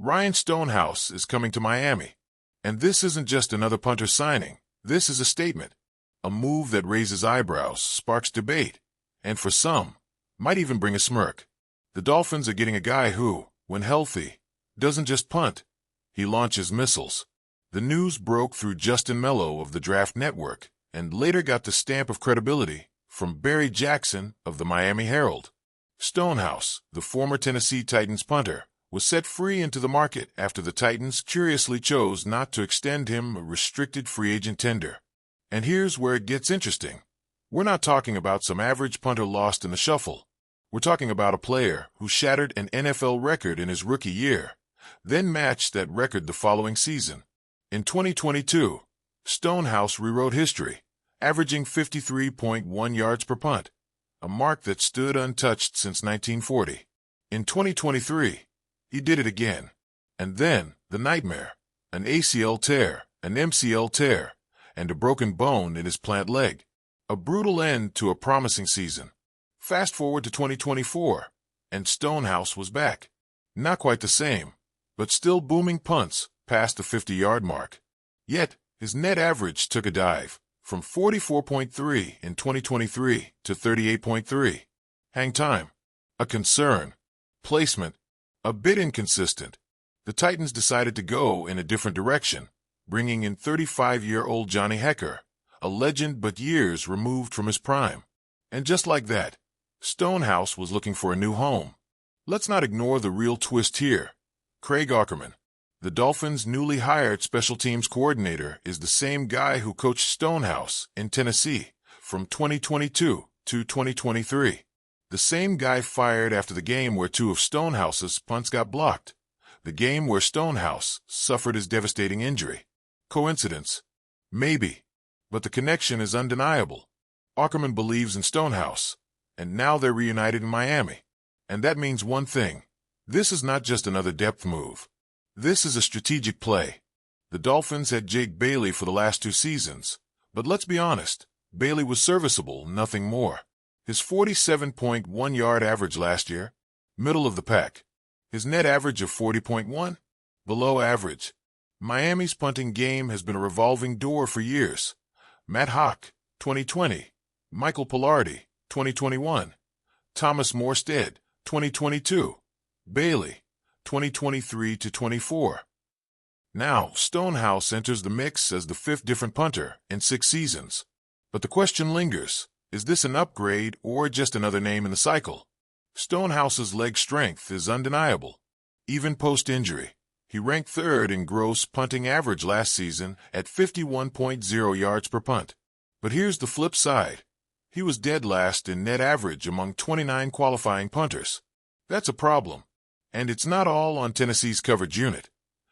Ryan Stonehouse is coming to Miami. And this isn't just another punter signing. This is a statement. A move that raises eyebrows, sparks debate, and for some, might even bring a smirk. The Dolphins are getting a guy who, when healthy, doesn't just punt. He launches missiles. The news broke through Justin Mello of the Draft Network and later got the stamp of credibility from Barry Jackson of the Miami Herald. Stonehouse, the former Tennessee Titans punter, was set free into the market after the Titans curiously chose not to extend him a restricted free agent tender. And here's where it gets interesting. We're not talking about some average punter lost in the shuffle. We're talking about a player who shattered an NFL record in his rookie year, then matched that record the following season. In 2022, Stonehouse rewrote history, averaging 53.1 yards per punt, a mark that stood untouched since 1940. In 2023, he did it again. And then, the nightmare, an ACL tear, an MCL tear, and a broken bone in his plant leg. A brutal end to a promising season. Fast forward to 2024, and Stonehouse was back. Not quite the same, but still booming punts past the 50-yard mark. Yet, his net average took a dive, from 44.3 in 2023 to 38.3. Hang time. A concern. Placement. A bit inconsistent. The Titans decided to go in a different direction, bringing in 35-year-old Johnny Hekker, a legend but years removed from his prime. And just like that, Stonehouse was looking for a new home. Let's not ignore the real twist here. Craig Aukerman, the Dolphins' newly hired special teams coordinator, is the same guy who coached Stonehouse in Tennessee from 2022 to 2023. The same guy fired after the game where two of Stonehouse's punts got blocked. The game where Stonehouse suffered his devastating injury. Coincidence? Maybe. But the connection is undeniable. Aukerman believes in Stonehouse, and now they're reunited in Miami. And that means one thing. This is not just another depth move. This is a strategic play. The Dolphins had Jake Bailey for the last 2 seasons, but let's be honest, Bailey was serviceable, nothing more. His 47.1-yard average last year, middle of the pack. His net average of 40.1, below average. Miami's punting game has been a revolving door for years. Matt Haack, 2020. Michael Palardy, 2021. Thomas Morstead, 2022. Bailey, 2023 to 24. Now, Stonehouse enters the mix as the 5th different punter in 6 seasons. But the question lingers. Is this an upgrade or just another name in the cycle? Stonehouse's leg strength is undeniable. Even post-injury, he ranked 3rd in gross punting average last season at 51.0 yards per punt. But here's the flip side. He was dead last in net average among 29 qualifying punters. That's a problem. And it's not all on Tennessee's coverage unit.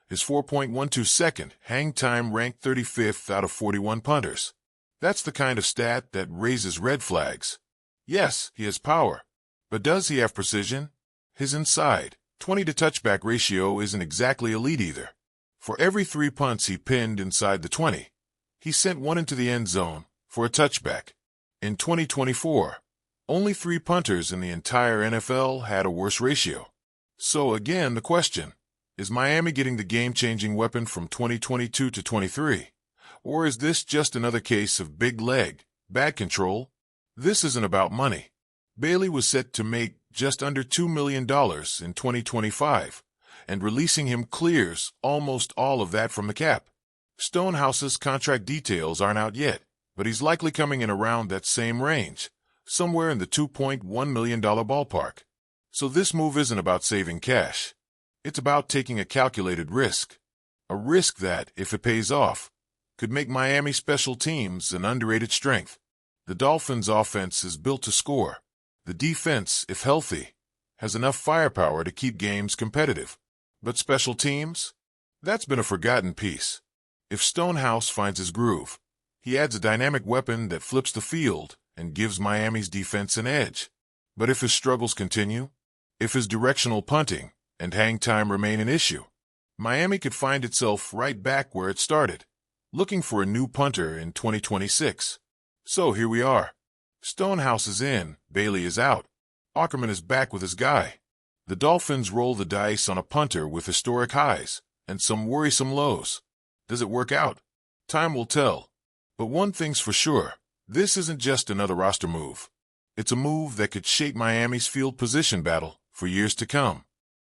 His 4.12 second hang time ranked 35th out of 41 punters. That's the kind of stat that raises red flags. Yes, he has power. But does he have precision? His inside 20-to-touchback ratio isn't exactly elite either. For every 3 punts he pinned inside the 20, he sent 1 into the end zone for a touchback. In 2024, only 3 punters in the entire NFL had a worse ratio. So again, the question, is Miami getting the game-changing weapon from 2022 to 23? Or is this just another case of big leg, bad control? This isn't about money. Bailey was set to make just under $2 million in 2025, and releasing him clears almost all of that from the cap. Stonehouse's contract details aren't out yet, but he's likely coming in around that same range, somewhere in the $2.1 million ballpark. So this move isn't about saving cash. It's about taking a calculated risk. A risk that, if it pays off, could make Miami special teams an underrated strength. The Dolphins' offense is built to score. The defense, if healthy, has enough firepower to keep games competitive. But special teams? That's been a forgotten piece. If Stonehouse finds his groove, he adds a dynamic weapon that flips the field and gives Miami's defense an edge. But if his struggles continue, if his directional punting and hang time remain an issue, Miami could find itself right back where it started, looking for a new punter in 2026. So here we are. Stonehouse is in, Bailey is out. Aukerman is back with his guy. The Dolphins roll the dice on a punter with historic highs and some worrisome lows. Does it work out? Time will tell. But one thing's for sure, this isn't just another roster move. It's a move that could shape Miami's field position battle for years to come.